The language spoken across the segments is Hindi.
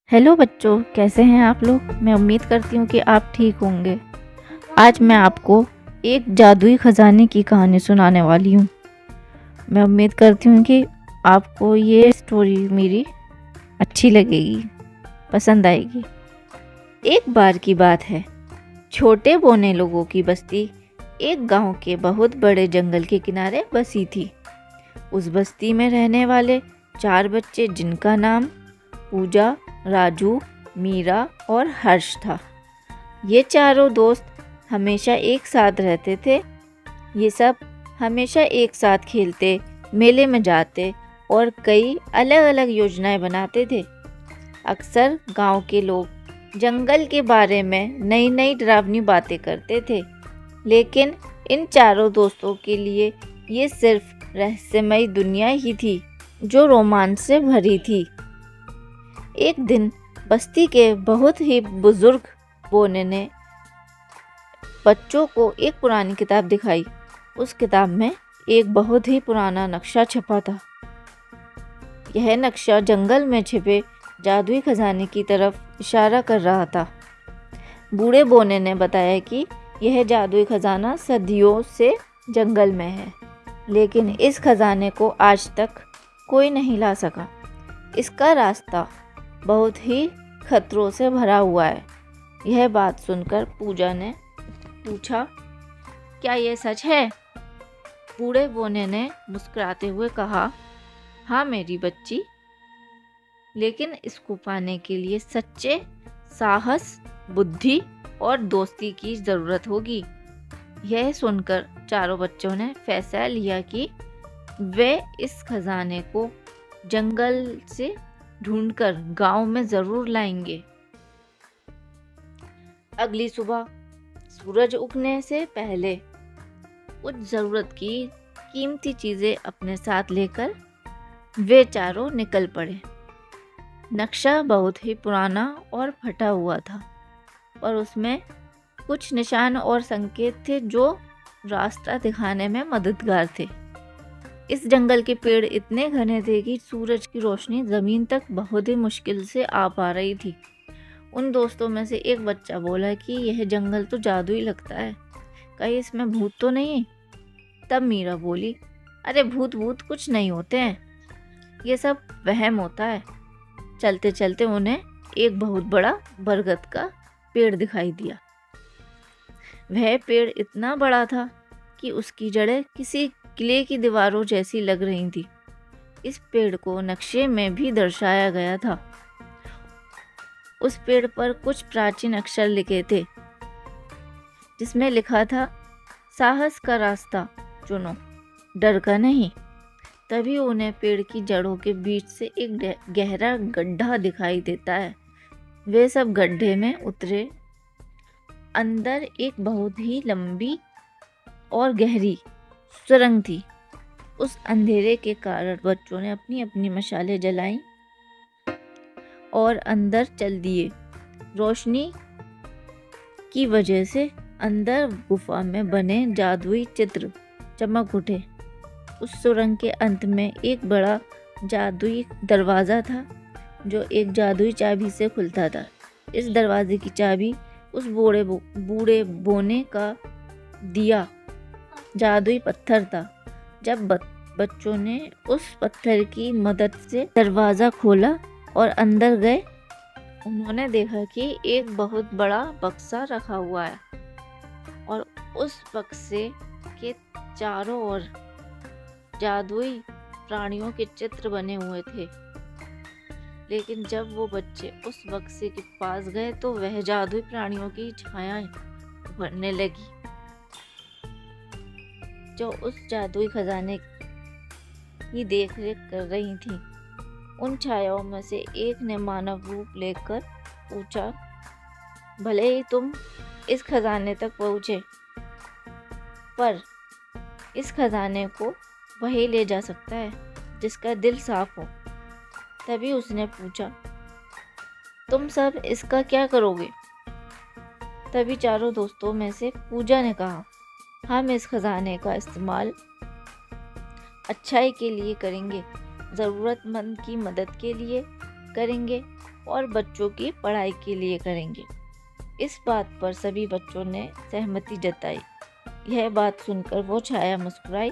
हेलो बच्चों, कैसे हैं आप लोग। मैं उम्मीद करती हूँ कि आप ठीक होंगे। आज मैं आपको एक जादुई खजाने की कहानी सुनाने वाली हूँ। मैं उम्मीद करती हूँ कि आपको ये स्टोरी मेरी अच्छी लगेगी, पसंद आएगी। एक बार की बात है, छोटे बोने लोगों की बस्ती एक गांव के बहुत बड़े जंगल के किनारे बसी थी। उस बस्ती में रहने वाले 4 बच्चे, जिनका नाम पूजा, राजू, मीरा और हर्ष था। ये चारों दोस्त हमेशा एक साथ रहते थे। ये सब हमेशा एक साथ खेलते, मेले में जाते और कई अलग अलग योजनाएं बनाते थे। अक्सर गांव के लोग जंगल के बारे में नई नई डरावनी बातें करते थे, लेकिन इन चारों दोस्तों के लिए ये सिर्फ रहस्यमयी दुनिया ही थी जो रोमांच से भरी थी। एक दिन बस्ती के बहुत ही बुजुर्ग बोने ने बच्चों को एक पुरानी किताब दिखाई। उस किताब में एक बहुत ही पुराना नक्शा छपा था। यह नक्शा जंगल में छिपे जादुई खजाने की तरफ इशारा कर रहा था। बूढ़े बोने ने बताया कि यह जादुई खजाना सदियों से जंगल में है, लेकिन इस खजाने को आज तक कोई नहीं ला सका। इसका रास्ता बहुत ही खतरों से भरा हुआ है। यह बात सुनकर पूजा ने पूछा, क्या यह सच है? बूढ़े बोने ने मुस्कुराते हुए कहा, हाँ मेरी बच्ची, लेकिन इसको पाने के लिए सच्चे साहस, बुद्धि और दोस्ती की जरूरत होगी। यह सुनकर चारों बच्चों ने फैसला लिया कि वे इस खजाने को जंगल से ढूंढकर गांव में जरूर लाएंगे। अगली सुबह सूरज उगने से पहले कुछ जरूरत की कीमती चीजें अपने साथ लेकर वे चारों निकल पड़े। नक्शा बहुत ही पुराना और फटा हुआ था, पर उसमें कुछ निशान और संकेत थे जो रास्ता दिखाने में मददगार थे। इस जंगल के पेड़ इतने घने थे कि सूरज की रोशनी जमीन तक बहुत ही मुश्किल से आ पा रही थी। उन दोस्तों में से एक बच्चा बोला कि यह जंगल तो जादुई लगता है, कहीं इसमें भूत तो नहीं? तब मीरा बोली, अरे भूत भूत कुछ नहीं होते हैं, ये सब वहम होता है। चलते चलते उन्हें एक बहुत बड़ा बरगद का पेड़ दिखाई दिया। वह पेड़ इतना बड़ा था कि उसकी जड़ें किसी किले की दीवारों जैसी लग रही थी। इस पेड़ को नक्शे में भी दर्शाया गया था। उस पेड़ पर कुछ प्राचीन अक्षर लिखे थे, जिसमें लिखा था, साहस का रास्ता चुनो, डर का नहीं। तभी उन्हें पेड़ की जड़ों के बीच से एक गहरा गड्ढा दिखाई देता है। वे सब गड्ढे में उतरे। अंदर एक बहुत ही लंबी और गहरी सुरंग थी। उस अंधेरे के कारण बच्चों ने अपनी अपनी मशालें जलाई और अंदर चल दिए। रोशनी की वजह से अंदर गुफा में बने जादुई चित्र चमक उठे। उस सुरंग के अंत में एक बड़ा जादुई दरवाज़ा था, जो एक जादुई चाबी से खुलता था। इस दरवाजे की चाबी उस बूढ़े बोने का दिया जादुई पत्थर था। जब बच्चों ने उस पत्थर की मदद से दरवाज़ा खोला और अंदर गए, उन्होंने देखा कि एक बहुत बड़ा बक्सा रखा हुआ है और उस बक्से के चारों ओर जादुई प्राणियों के चित्र बने हुए थे। लेकिन जब वो बच्चे उस बक्से के पास गए तो वह जादुई प्राणियों की छायाएं उभरने लगी, जो उस जादुई खजाने की देखरेख कर रही थी। उन छायाओं में से एक ने मानव रूप लेकर पूछा, भले ही तुम इस खजाने तक पहुँचे, पर इस खजाने को वही ले जा सकता है जिसका दिल साफ हो। तभी उसने पूछा, तुम सब इसका क्या करोगे? तभी चारों दोस्तों में से पूजा ने कहा, हम इस खजाने का इस्तेमाल अच्छाई के लिए करेंगे, ज़रूरतमंद की मदद के लिए करेंगे और बच्चों की पढ़ाई के लिए करेंगे। इस बात पर सभी बच्चों ने सहमति जताई। यह बात सुनकर वो छाया मुस्कुराई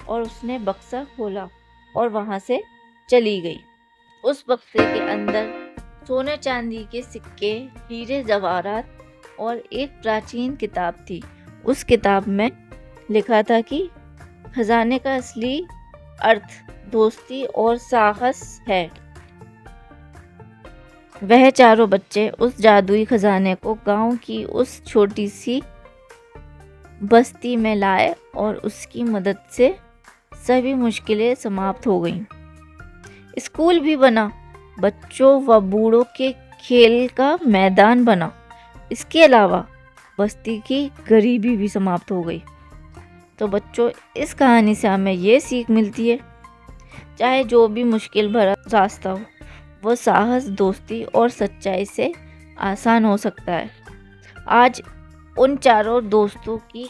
और उसने बक्सा खोला और वहाँ से चली गई। उस बक्से के अंदर सोने चांदी के सिक्के, हीरे जवाहरात और एक प्राचीन किताब थी। उस किताब में लिखा था कि खजाने का असली अर्थ दोस्ती और साहस है। वह चारों बच्चे उस जादुई खजाने को गांव की उस छोटी सी बस्ती में लाए और उसकी मदद से सभी मुश्किलें समाप्त हो गईं। स्कूल भी बना, बच्चों व बूढ़ों के खेल का मैदान बना। इसके अलावा बस्ती की गरीबी भी समाप्त हो गई। तो बच्चों, इस कहानी से हमें ये सीख मिलती है, चाहे जो भी मुश्किल भरा रास्ता हो, वो साहस, दोस्ती और सच्चाई से आसान हो सकता है। आज उन चारों दोस्तों की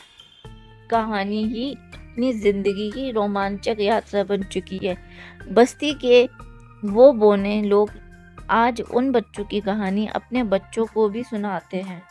कहानी ही अपनी ज़िंदगी की रोमांचक यात्रा बन चुकी है। बस्ती के वो बौने लोग आज उन बच्चों की कहानी अपने बच्चों को भी सुनाते हैं।